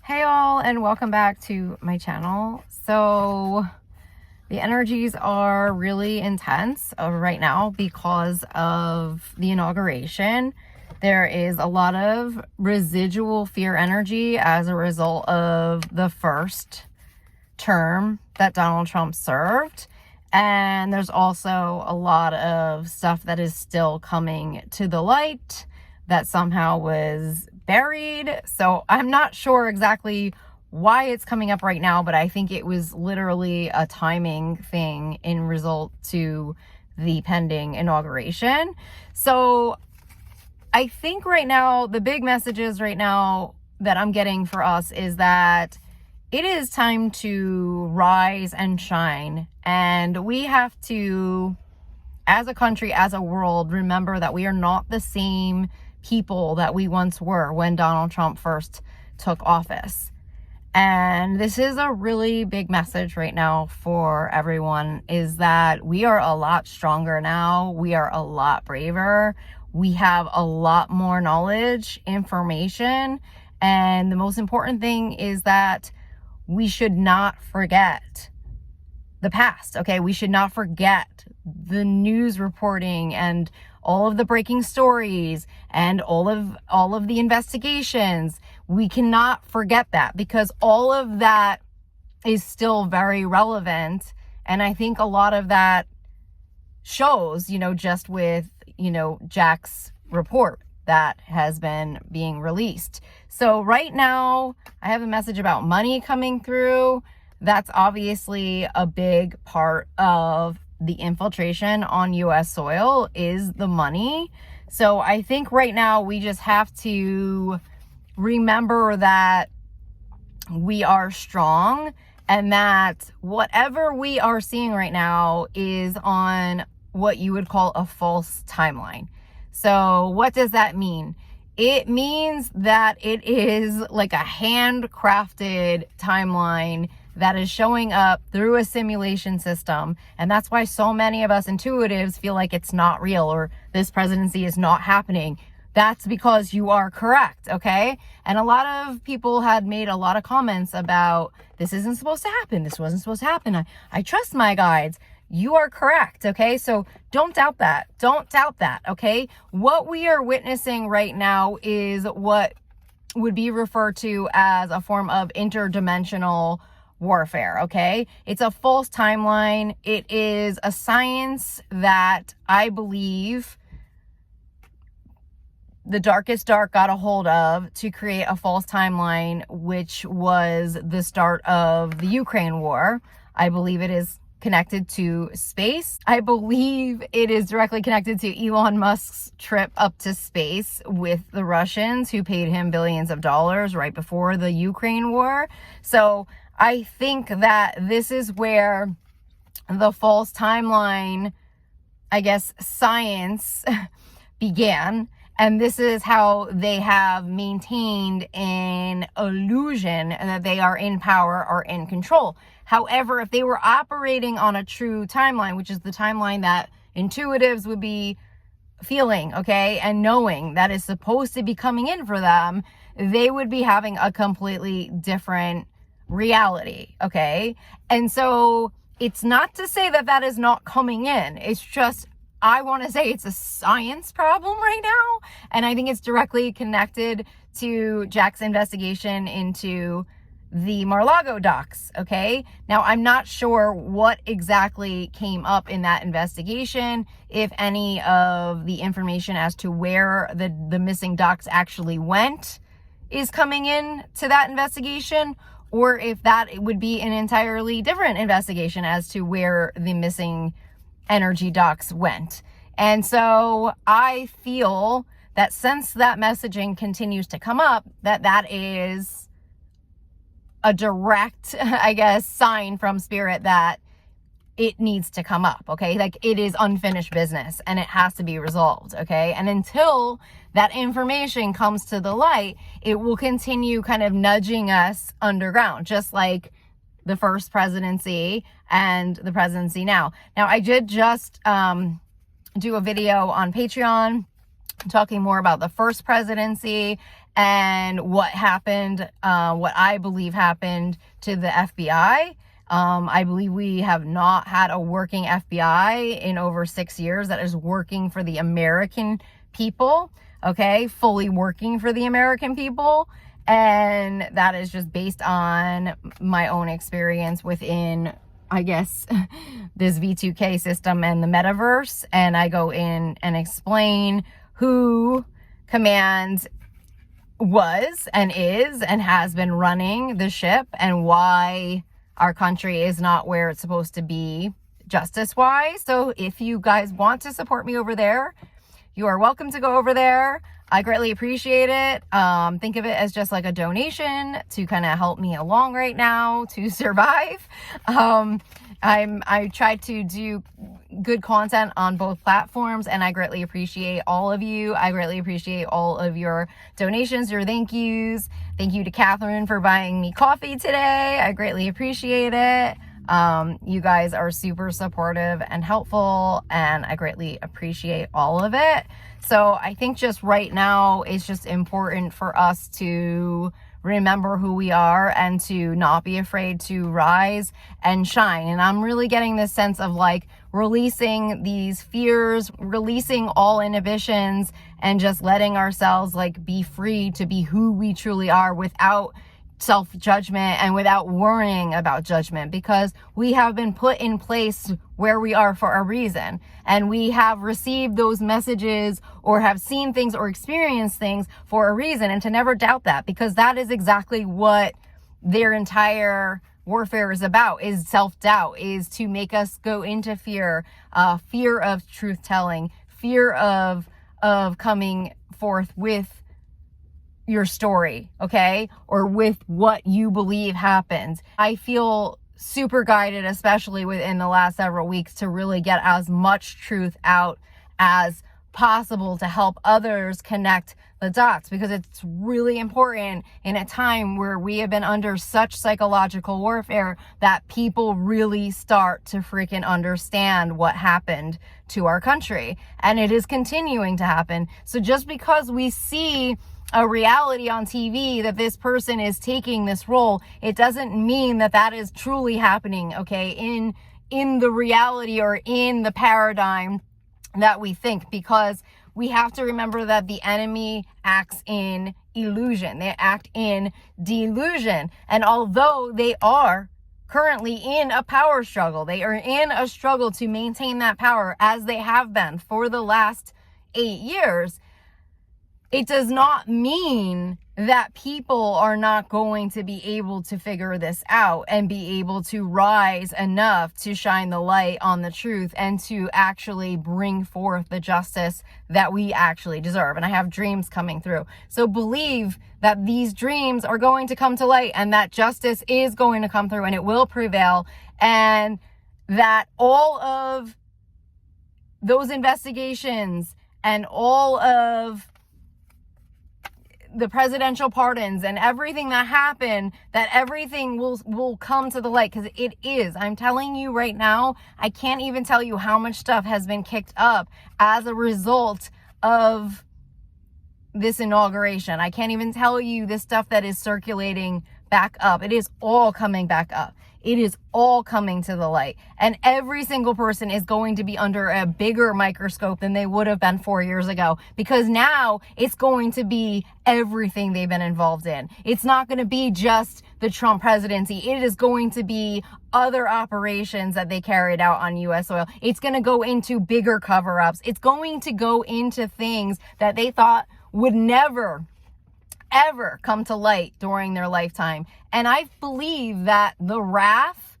Hey all, and welcome back to my channel. So the energies are really intense right now because of the inauguration. There is a lot of residual fear energy as a result of the first term that Donald Trump served. And there's also a lot of stuff that is still coming to the light that somehow was buried. So I'm not sure exactly why it's coming up right now, but I think it was literally a timing thing in result to the pending inauguration. So I think right now, the big messages right now that I'm getting for us is that it is time to rise and shine. And we have to, as a country, as a world, remember that we are not the same people that we once were when Donald Trump first took office. And this is a really big message right now for everyone, is that we are a lot stronger now. We are a lot braver. We have a lot more knowledge, information. And the most important thing is that we should not forget the past, okay? We should not forget the news reporting and all of the breaking stories and all of the investigations. We cannot forget that, because all of that is still very relevant. And I think a lot of that shows, just with, Jack's report that has been being released. So right now I have a message about money coming through. That's obviously a big part of the infiltration on US soil, is the money. So I think right now we just have to remember that we are strong, and that whatever we are seeing right now is on what you would call a false timeline. So what does that mean? It means that it is like a handcrafted timeline that is showing up through a simulation system. And that's why so many of us intuitives feel like it's not real, or this presidency is not happening. That's because you are correct, okay? And a lot of people had made a lot of comments about, this isn't supposed to happen. This wasn't supposed to happen. I trust my guides. You are correct, okay? So don't doubt that. Don't doubt that, okay? What we are witnessing right now is what would be referred to as a form of interdimensional warfare, okay? It's a false timeline. It is a science that I believe the darkest dark got a hold of to create a false timeline, which was the start of the Ukraine war. I believe it is connected to space. I believe it is directly connected to Elon Musk's trip up to space with the Russians, who paid him billions of dollars right before the Ukraine war. So I think that this is where the false timeline, I guess, science began. And this is how they have maintained an illusion that they are in power or in control. However, if they were operating on a true timeline, which is the timeline that intuitives would be feeling, okay, and knowing that is supposed to be coming in for them, they would be having a completely different reality, okay? And so it's not to say that that is not coming in. It's just, I want to say it's a science problem right now. And I think it's directly connected to Jack's investigation into the Mar-a-Lago docks, okay? Now, I'm not sure what exactly came up in that investigation, if any of the information as to where the missing docks actually went is coming in to that investigation, or if that would be an entirely different investigation as to where the missing energy docks went. And so I feel that since that messaging continues to come up, that is a direct, I guess, sign from spirit that it needs to come up, okay? Like, it is unfinished business and it has to be resolved, okay? And until that information comes to the light, it will continue kind of nudging us underground, just like the first presidency and the presidency now. Now, I did just do a video on Patreon talking more about the first presidency and what happened, what I believe happened to the FBI. I believe we have not had a working FBI in over 6 years that is working for the American people, okay? Fully working for the American people. And that is just based on my own experience within, I guess, this V2K system and the metaverse. And I go in and explain who Command was and is and has been running the ship, and why our country is not where it's supposed to be justice-wise. So if you guys want to support me over there, you are welcome to go over there. I greatly appreciate it. Think of it as just like a donation to kind of help me along right now to survive. I try to do good content on both platforms, and I greatly appreciate all of you. I greatly appreciate all of your donations, your thank yous. Thank you to Catherine for buying me coffee today. I greatly appreciate it. You guys are super supportive and helpful, and I greatly appreciate all of it. So I think just right now, it's just important for us to remember who we are and to not be afraid to rise and shine. And I'm really getting this sense of like releasing these fears, releasing all inhibitions, and just letting ourselves like be free to be who we truly are without self-judgment and without worrying about judgment, because we have been put in place where we are for a reason, and we have received those messages or have seen things or experienced things for a reason, and to never doubt that, because that is exactly what their entire warfare is about, is self-doubt, is to make us go into fear, fear of truth-telling, fear of coming forth with your story, okay? Or with what you believe happened. I feel super guided, especially within the last several weeks, to really get as much truth out as possible to help others connect the dots, because it's really important in a time where we have been under such psychological warfare that people really start to freaking understand what happened to our country. And it is continuing to happen. So just because we see a reality on TV that this person is taking this role, it doesn't mean that that is truly happening, okay, in the reality or in the paradigm that we think, because we have to remember that the enemy acts in illusion. They act in delusion. And although they are currently in a power struggle, they are in a struggle to maintain that power, as they have been for the last 8 years, it does not mean that people are not going to be able to figure this out and be able to rise enough to shine the light on the truth and to actually bring forth the justice that we actually deserve. And I have dreams coming through. So believe that these dreams are going to come to light, and that justice is going to come through, and it will prevail, and that all of those investigations and all of the presidential pardons and everything that happened, that everything will come to the light, because it is. I'm telling you right now, I can't even tell you how much stuff has been kicked up as a result of this inauguration. I can't even tell you the stuff that is circulating back up. It is all coming back up. It is all coming to the light. And every single person is going to be under a bigger microscope than they would have been 4 years ago, because now it's going to be everything they've been involved in. It's not going to be just the Trump presidency. It is going to be other operations that they carried out on U.S. soil. It's going to go into bigger cover-ups. It's going to go into things that they thought would never ever come to light during their lifetime. And I believe that the wrath,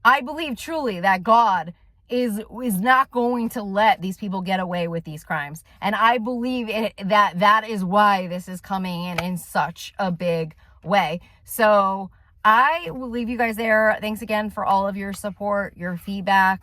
I believe truly that God is not going to let these people get away with these crimes. And I believe that is why this is coming in such a big way. So I will leave you guys there. Thanks again for all of your support, your feedback.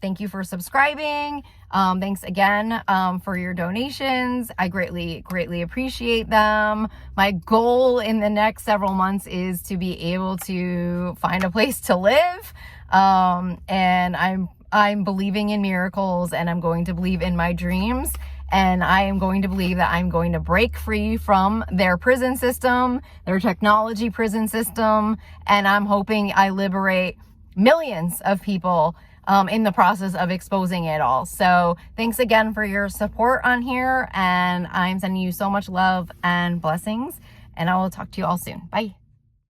Thank you for subscribing. Thanks again for your donations. I greatly appreciate them. My goal in the next several months is to be able to find a place to live. And I'm believing in miracles, and I'm going to believe in my dreams. and I am going to believe that I'm going to break free from their prison system, their technology prison system, and I'm hoping I liberate millions of people in the process of exposing it all. So thanks again for your support on here, and I'm sending you so much love and blessings, and I will talk to you all soon. Bye.